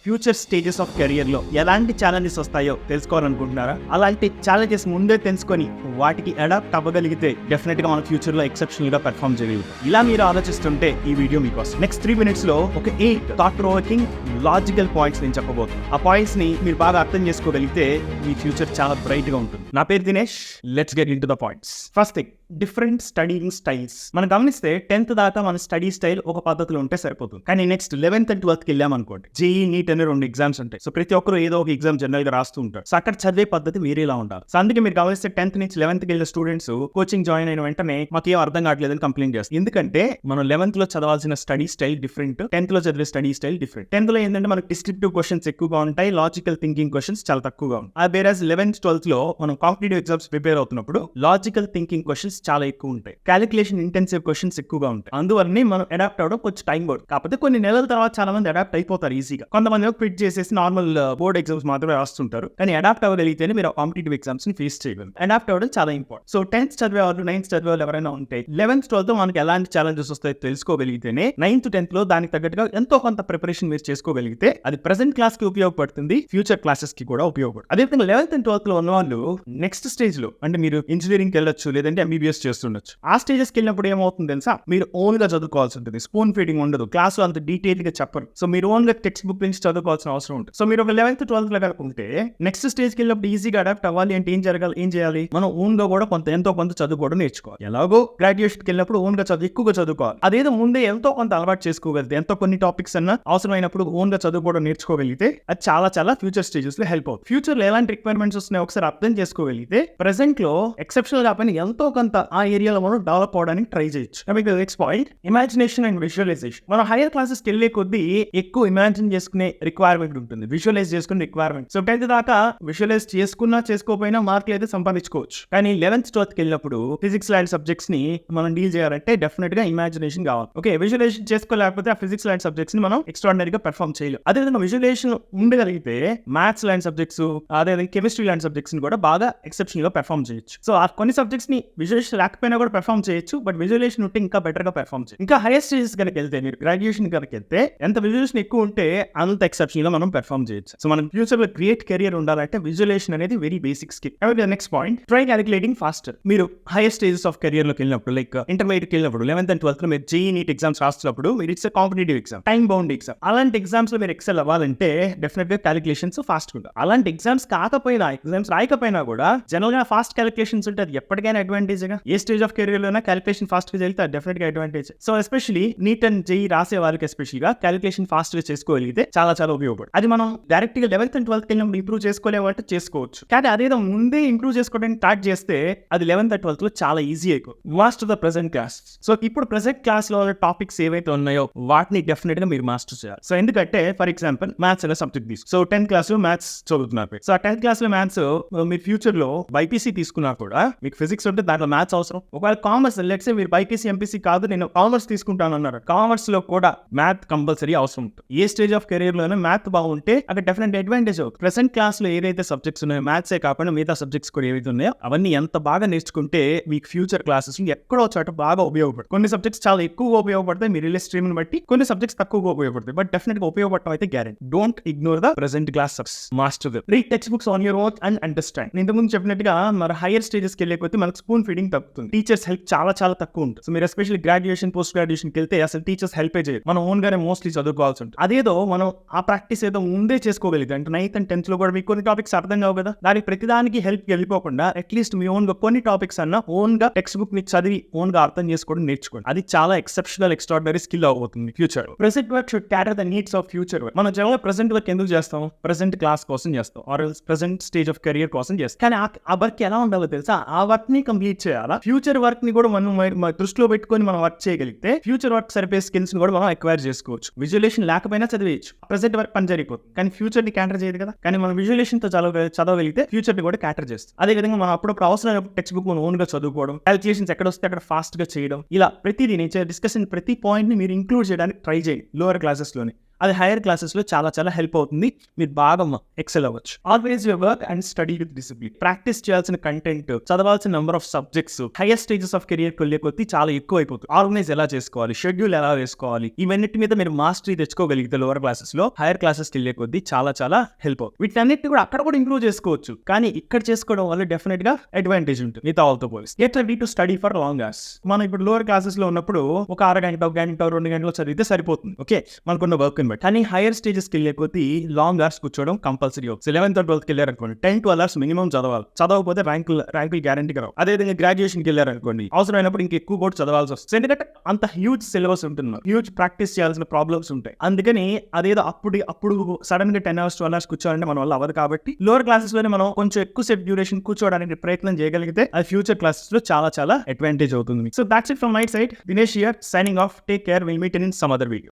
Future stages of career లో ఎలాంటి challenges వస్తాయో తెలుసుకోవాలనుకుంటున్నారా? అలాంటి ఛాలెంజెస్ ముందే తెలుసుకొని వాటికి అడాప్ట్ అవ్వగలిగితే డెఫినెట్ గా మన ఫ్యూచర్ లో ఎక్సెప్షనల్ గా పెర్ఫార్మ్ చేయగలుగుతాం. ఇలా మీరు ఆలోచిస్తుంటే ఈ వీడియో మీకోసం. నెక్స్ట్ 3 minutes లో ఒక 8 థాట్ ప్రొవోకింగ్ లాజికల్ పాయింట్స్ నేను చెప్పబోతున్నాను. ఆ పాయింట్స్ ని మీరు బాగా అర్థం చేసుకోగలిగితే మీ ఫ్యూచర్ చాలా బ్రైట్ గా ఉంటుంది. నా పేరు Dinesh. Let's get in to the points. First thing, different studying styles. మనం గమనిస్తే 10th దాకా మన స్టడీ స్టైల్ ఒక పద్ధతిలో ఉంటే సరిపోతుంది. కానీ నెక్స్ట్ 11th and 12th కి వెళ్ళామనుకోండి, జేఈ నీట్ అనే 2 ఎగ్జామ్స్ ఉంటాయి. సో ప్రతి ఒక్కరు ఏదో ఒక ఎగ్జామ్ జనరల్ గా రాస్తూ ఉంటారు. సో అక్కడ చదివే పద్ధతి వేరేలా ఉండాలి. సో అందుకే మీరు గమనిస్తే 10th నుంచి 11th కి వెళ్ళిన స్టూడెంట్స్ కోచింగ్ జాయిన్ అయిన వెంటనే మాకు ఏం అర్థం కావట్లేదని కంప్లైంట్ చేస్తారు. ఎందుకంటే మనం 11th లో చదవాల్సిన స్టడీ స్టైల్ డిఫరెంట్, 10th లో చదివే స్టడీ స్టైల్ డిఫరెంట్. 10th లో ఏంటంటే మనకు డిస్క్రిప్టివ్ క్వశ్చన్స్ ఎక్కువగా ఉంటాయి, లాజికల్ థింకింగ్ క్వశ్చన్స్ చాలా తక్కువగా ఉంటాయి. వేరేస్ 11th 12th లో మనం కాంపిటేటివ్ ఎగ్జామ్స్ ప్రిపేర్ అవుతున్నప్పుడు లాజికల్ థింకింగ్ క్వశ్చన్స్ చాలా ఎక్కువ ఉంటాయి, క్యాలిక్యులేషన్ ఇంటెన్సివ్ క్వశ్చన్స్ ఎక్కువగా ఉంటాయి. అందువల్లనే మనం అడాప్ట్ అవడం కొంచెం టైం పడుతుంది. కాకపోతే కొన్ని నెలల తర్వాత చాలా మంది అడాప్ట్ అయిపోతారు ఈజీగా. కొంతమంది క్విట్ చేసేసి నార్మల్ బోర్డ్ ఎగ్జామ్స్ మాత్రమే రాస్తుంటారు. కానీ అడాప్ట్ అవ్వగలిగితేనే మీరు కాంపిటేటివ్ ఎగ్జామ్స్ ని ఫేస్ చేయగలరు. అడాప్ట్ అవ్వడం చాలా ఇంపార్టెంట్. సో 10th చదివే వాళ్ళు, 9th చదివే వాళ్ళు ఎవరైనా ఉంటే 11th 12th మనకి ఎలాంటి ఛాలెంజెస్ వస్తాయో తెలుసుకోగలిగితేనే 9th 10th లో దానికి తగ్గట్టుగా ఎంతో కొంత ప్రిపరేషన్ మీరు చేసుకోగలిగితే అది ప్రెసెంట్ క్లాస్ కి ఉపయోగపడుతుంది, ఫ్యూచర్ క్లాసెస్ కి కూడా ఉపయోగపడుతుంది. అదేవిధంగా 11th and 12th లో ఉన్న వాళ్ళు నెక్స్ట్ స్టేజ్ లో, అంటే మీరు ఇంజనీరింగ్ వెళ్ళొచ్చు, లేదంటే ఎంబీబీఎస్ చేస్తుండొచ్చు. ఆ స్టేజెస్ కి వెళ్ళినప్పుడు ఏమవుతుంది తెలుసా, మీరు ఓన్ గా చదువుకోవాల్సి ఉంటుంది. స్పూన్ ఫీడింగ్ ఉండదు, క్లాస్ లో అంత డీటెయిల్ గా చెప్పరు. సో మీరు ఓన్ గా టెక్స్ట్ బుక్ నుంచి చదువుకోవాల్సిన అవసరం ఉంటుంది. సో మీరు ఒక 11th 12th లో కనుకుంటే నెక్స్ట్ స్టేజ్ కి వెళ్ళినప్పుడు ఈజీగా అడాప్ట్ అవ్వాలి అంటే ఏం చేయాలి, మనం ఓన్ గా కూడా ఎంతో కొంత చదువుకోవడం నేర్చుకోవాలి. ఎలాగో గ్రాడ్యుయేషన్ కి వెళ్ళినప్పుడు ఓన్ గా ఎక్కువగా చదువుకోవాలి. అదేదో ముందే ఎంతో కొంత అలవాటు చేసుకోగలిగితే, ఎంతో కొన్ని టాపిక్స్ అన్నా అవసరమైనప్పుడు ఓన్ గా చదువుకోవడం నేర్చుకోగలిగితే అది చాలా చాలా ఫ్యూచర్ స్టేజెస్ లో హెల్ప్ అవుతుంది. ఫ్యూచర్ లో ఎలాంటి రిక్వైర్మెంట్స్ వస్తున్నాయో ఒకసారి అర్థం చేసుకోగలిగితే ప్రెసెంట్ లో ఎక్సెప్షనల్ గా పని ఎంతో కొంత ఆ ఏరియాలో మనం డెవలప్ అవడానికి ట్రై చేయొచ్చు. Next point, imagination and visualisation. మనం హైయర్ క్లాసెస్ కి వెళ్ళే కొద్దీ ఎక్కువ ఇమాజిన్ చేసుకునే రిక్వైర్మెంట్ ఉంటుంది, విజువలైజ్ చేసుకునే రిక్వైర్మెంట్. సో 10th దాకా విజువలైజ్ చేసుకున్నా చేసుకోకపోయినా మార్కులు అయితే సంపాదించుకోవచ్చు. కానీ 11th 12th కి వెళ్ళినప్పుడు ఫిజిక్స్ లాంటి సబ్జెక్ట్స్ ని మనం డీల్ చేయాలంటే డెఫినెట్ గా ఇమాజినేషన్ కావాలి. ఓకే, విజువలైజేషన్ చేసుకోలేకపోతే ఆ ఫిజిక్స్ లాంటి సబ్జెక్ట్స్ ని మనం ఎక్స్ట్రాడినరీగా పెర్ఫార్మ్ చేయలేం. అదేవిధంగా విజువలైజేషన్ ఉండగలిగితే మ్యాథ్స్ లాంటి సబ్జెక్ట్స్, అదేవిధంగా కెమిస్ట్రీ లాంటి సబ్జెక్ట్స్ ని కూడా బాగా ఎక్సెప్షనల్ గా పెర్ఫార్మ్ చేయొచ్చు. సో ఆ కొన్ని సబ్జెక్ట్స్ ని విజువలైజేషన్ లేకపోయినా కూడా పెర్ఫార్మ్ చేయొచ్చు, బట్ విజువలైజేషన్ ఉంటే ఇంకా బెటర్ గా పెర్ఫార్మ్ చేయొచ్చు. ఇంకా హైయర్ స్టేజెస్ కనుక వెళ్తే, మీరు గ్రాడ్యుయేషన్ కనుక వెళ్తే ఎంత విజువలైజేషన్ ఎక్కువ ఉంటే అంత ఎక్సెప్షనల్ గా మనం పెర్ఫార్మ్ చేయొచ్చు. సో మనం ఫ్యూచర్ లో గ్రేట్ కెరియర్ ఉండాలంటే విజువలైజేషన్ అనేది very basic skill. Next point, try calculating faster. మీరు హైయర్ స్టేజెస్ ఆఫ్ కెరియర్ లోకి వెళ్ళినప్పుడు, లైక్ ఇంటర్మీడియట్ వెళ్ళినప్పుడు 11th and 12th లో మీరు జేఈ నీట్ ఎగ్జామ్స్ రాస్తున్నప్పుడు, మీరు it's competitive exam, time bound exam. అలాంటి ఎగ్జామ్స్ లో మీరు ఎక్సెల్ అవ్వాలంటే డెఫినెట్ గా క్యాలిక్యులేషన్స్ ఫాస్ట్ ఉంటాయి. అలాంటి ఎగ్జామ్స్ కాకపోయినా, ఎగ్జామ్స్ రాయకపోయినా కూడా జనరల్ గా ఫాస్ట్ క్యాలిక్యులేషన్స్ ఉంటే అది ఎప్పటికైనా అడ్వాంటేజ్ గా. ఏ స్టేజ్ ఆఫ్ కెరియర్ లోనా క్యాలిక్యులేషన్ ఫాస్ట్ గా వెళ్తే డెఫినెట్ గా advantage. So especially NEET and JEE రాసే వాళ్ళకి ఎస్పెషల్ గా క్యాలిక్యులేషన్ ఫాస్ట్ గా చేసుకోగలిగితే చాలా చాలా ఉపయోగపడుతుంది. అది మనం డైరెక్ట్ గా 11th and 12th వెళ్ళినప్పుడు ఇంప్రూవ్ చేసుకోలేమంటే చేసుకోవచ్చు. కానీ అదేదో ముందే ఇంప్రూవ్ చేసుకోవడానికి స్టార్ట్ చేస్తే అది 11th and 12th లో చాలా ఈజీ అయిపోతుంది. Master the present class. So ఇప్పుడు ప్రెసెంట్ క్లాస్ లో టాపిక్స్ ఏవైతే ఉన్నాయో వాటిని డెఫినెట్ గా మీరు మాస్టర్ చేయాలి. సో ఎందుకంటే ఫర్ ఎగ్జాంపుల్ మ్యాథ్స్ అనే సబ్జెక్ట్ తీసుకు, సో 10th క్లాస్ లో మ్యాథ్స్ చదువుతున్నారు. సో ఆ 10th క్లాస్ లో మ్యాథ్స్ మీరు ఫ్యూచర్ లో బైపీసీ తీసుకున్నా కూడా మీకు ఫిజిక్స్ ఉంటే దాంట్లో మ్యాథ్స్ అవసరం. ఒకవేళ కామర్స్, లెట్స్ సే మీరు బైపీసీ ఎంపీసీ కాదు, నేను కామర్స్ తీసుకుంటాను అన్నారు, కామర్స్ లో కూడా మ్యాథ్ కంపల్సరీ అవసరం ఉంటుంది. ఏ స్టేజ్ ఆఫ్ కెరీర్ లోనే మ్యాథ్ బాగుంటే అక్కడ డెఫినెట్ అడ్వాంటేజ్ అవుతుంది. ప్రెసెంట్ క్లాస్ లో ఏదైతే సబ్జెక్ట్స్ ఉన్నాయో, మ్యాథ్సే కాకుండా మిగతా సబ్జెక్ట్స్ కూడా ఏవైతే ఉన్నాయో అవన్నీ ఎంత బాగా నేర్చుకుంటే మీకు ఫ్యూచర్ క్లాసెస్ ఎక్కడో చోట బాగా ఉపయోగపడుతుంది. కొన్ని సబ్జెక్ట్స్ చాలా ఎక్కువగా ఉపయోగపడతాయి మీరు వెళ్ళే స్ట్రీమ్ ని బట్టి, కొన్ని సబ్జెక్ట్స్ తక్కువగా ఉపయోగపడతాయి, బట్ డెఫినెట్ గా ఉపయోగపడటం అయితే guarantee. Don't ignore the present class subjects, master them. Read text books on your own and understand. నేను ఇంతకుముందు చెప్పినట్టుగా మరి హైయర్ స్టేజెస్ కి వెళ్ళే కొద్దీ మనకు స్పూన్ ఫీడింగ్ తగ్గుతుంది, టీచర్స్ హెల్ప్ చాలా చాలా తక్కువ ఉంటుంది. సో మీరు ఎస్పెషల్లీ గ్రాడ్యుయేషన్, పోస్ట్ గ్రాడ్యుయేషన్ కి వెళ్తే అసలు టీచర్స్ హెల్ప్ చేయరు, మనం ఓన్ గానే మోస్ట్లీ చదువుకోవాల్సి ఉంటుంది. అదేదో మనం ఆ ప్రాక్టీస్ ఏదో ముందే చేసుకోగలిగితే, అంటే 9th and 10th లో కూడా మీకు కొన్ని టాపిక్స్ అర్థం కావు కదా, దానికి ప్రతిదానికి హెల్ప్ వెళ్ళిపోకుండా అట్లీస్ట్ మీ ఓన్ గా కొన్ని టాపిక్స్ అన్న ఓన్ గా టెక్స్ట్ బుక్ ని చదివి ఓన్ గా అర్థం చేసుకోవడం నేర్చుకోండి. అది చాలా ఎక్సెప్షనల్, ఎక్స్ట్రాడినరీ స్కిల్ అవుతుంది future. Present work should cater the needs of future work. మనం జనరల్ ప్రెసెంట్ వర్క్ ఎందుకు చేస్తాం, ప్రెసెంట్ క్లాస్ కోసం చేస్తాం, or present stage of career కోసం చేస్తాం. కానీ ఆ వర్క్ ఎలా ఉండాలో తెలుసా, ఆ వర్క్ ని కంప్లీట్ చేయాలా, ఫ్యూచర్ వర్క్ ని కూడా మనం దృష్టిలో పెట్టుకొని మనం వర్క్ చేయగలిగితే ఫ్యూచర్ వర్క్ సరిపోయే స్కిల్స్ ని కూడా మనం ఎక్వైర్ చేసుకోవచ్చు. విజువలేషన్ లేకపోయినా చదివేయచ్చు, ప్రెసెంట్ వర్క్ పని జరిగిపోతుంది, కానీ ఫ్యూచర్ ని క్యాటర్ చేయదు కదా. కానీ మనం విజువలేషన్ తో చదవగలిగితే ఫ్యూచర్ ని కూడా క్యాటర్ చేస్తుంది. అదే విధంగా మనం అప్పుడప్పుడు అవసరమైన టెక్స్ట్ బుక్ మనం ఓన్ గా చదువుకోవడం, క్యాలిక్యులేషన్స్ ఎక్కడ వస్తే అక్కడ ఫాస్ట్ గా చేయడం, ఇలా ప్రతిదీ డిస్కషన్ ప్రతి పాయింట్ ని మీరు ఇంక్లూడ్ చేయడానికి ట్రై చేయండి లోవర్ క్లాసెస్ లోనే. అది హైయర్ క్లాసెస్ లో చాలా చాలా హెల్ప్ అవుతుంది. మీరు బాగా ఎక్సెల్ అవ్వచ్చు. Always your work and study with discipline. Practice చేయాల్సిన కంటెంట్, చదవాల్సిన number of subjects hire stages of career వెళ్ళే కొద్దీ చాలా ఎక్కువ అయిపోతుంది. ఆర్గనైజ్ ఎలా చేసుకోవాలి, షెడ్యూల్ ఎలా వేసుకోవాలి, ఇవన్నిటి మీద మీరు మాస్టరీ తెచ్చుకోగలిగితే లోవర్ క్లాసెస్ లో హైయర్ క్లాసెస్ వెళ్ళే కొద్దీ చాలా చాలా హెల్ప్ అవుతుంది. వీటన్నిటిని కూడా అక్కడ కూడా ఇంప్రూవ్ చేసుకోవచ్చు, కానీ ఇక్కడ చేసుకోవడం వల్ల డెఫినెట్ గా అడ్వాంటేజ్ ఉంటుంది మిగతా వాళ్ళతో పోలిస్తే. Get ready to study for long hours. మనం ఇప్పుడు లోవర్ క్లాసెస్ లో ఉన్నప్పుడు ఒక అరగంట, ఒక గంట, 2 గంటలు చదివితే సరిపోతుంది. ఓకే, మనకున్న వర్క్ ని బట్టి. కానీ హైయర్ స్టేజెస్ వెళ్ళే కొద్దీ లాంగ్ అవర్స్ కూర్చోవడం కంపల్సరీ అవుతుంది. 11th or 12th వెళ్ళారు అనుకోండి, 10-12 hours మినిమం చదవాలి. చదవకపోతే ర్యాంకులు గ్యారంటీగా రావు. అదేవిధంగా గ్రాడ్యుయేషన్కి వెళ్ళారు అనుకోండి, అవసరమైనప్పుడు ఇంకా ఎక్కువ కూడా చదవాల్సి వస్తుంది. ఎందుకంటే అంత హ్యూజ్ సిలబస్ ఉంటుంది, హ్యూజ్ ప్రాక్టీస్ చేయాల్సిన ప్రాబ్లమ్స్ ఉంటాయి. అందుకని అదేదో అప్పుడు సడన్ గా 10 hours 12 hours కూర్చోవాలంటే మన వల్ల అవ్వదు. కాబట్టి లోవర్ క్లాసెస్ లోనే మనం కొంచెం ఎక్కువ సేపు డ్యూరేషన్ కూర్చోవడానికి ప్రయత్నం చేయగలిగితే అది ఫ్యూచర్ క్లాసెస్ లో చాలా చాలా అడ్వాంటేజ్ అవుతుంది. So that's it from my side. Dinesh here, signing off. Take care. Will meet in some other video.